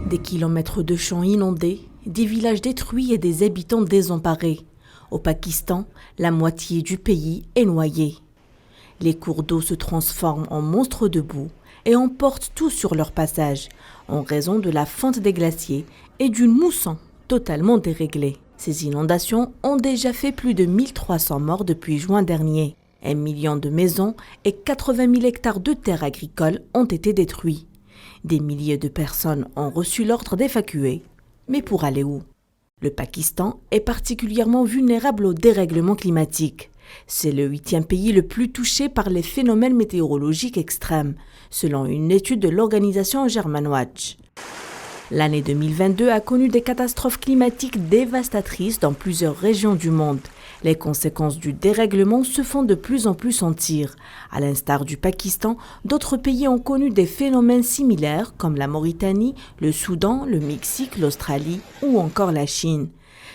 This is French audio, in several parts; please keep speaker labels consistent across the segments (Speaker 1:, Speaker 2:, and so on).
Speaker 1: Des kilomètres de champs inondés, des villages détruits et des habitants désemparés. Au Pakistan, la moitié du pays est noyée. Les cours d'eau se transforment en monstres de boue et emportent tout sur leur passage, en raison de la fonte des glaciers et d'une mousson totalement déréglée. Ces inondations ont déjà fait plus de 1300 morts depuis juin dernier. 1 million de maisons et 80 000 hectares de terres agricoles ont été détruits. Des milliers de personnes ont reçu l'ordre d'évacuer. Mais pour aller où? Le Pakistan est particulièrement vulnérable au dérèglement climatique. C'est le 8e pays le plus touché par les phénomènes météorologiques extrêmes, selon une étude de l'organisation Germanwatch. L'année 2022 a connu des catastrophes climatiques dévastatrices dans plusieurs régions du monde. Les conséquences du dérèglement se font de plus en plus sentir. À l'instar du Pakistan, d'autres pays ont connu des phénomènes similaires comme la Mauritanie, le Soudan, le Mexique, l'Australie ou encore la Chine.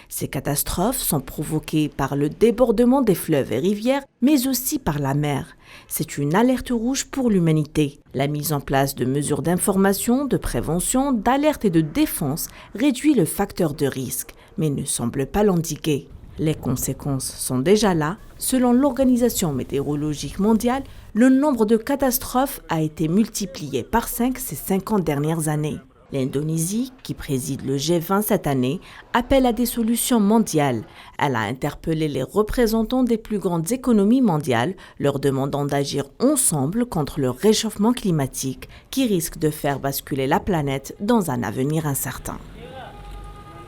Speaker 1: Ces catastrophes sont provoquées par le débordement des fleuves et rivières, mais aussi par la mer. C'est une alerte rouge pour l'humanité. La mise en place de mesures d'information, de prévention, d'alerte et de défense réduit le facteur de risque, mais ne semble pas l'endiguer. Les conséquences sont déjà là. Selon l'Organisation météorologique mondiale, le nombre de catastrophes a été multiplié par 5 ces 50 dernières années. L'Indonésie, qui préside le G20 cette année, appelle à des solutions mondiales. Elle a interpellé les représentants des plus grandes économies mondiales, leur demandant d'agir ensemble contre le réchauffement climatique qui risque de faire basculer la planète dans un avenir incertain.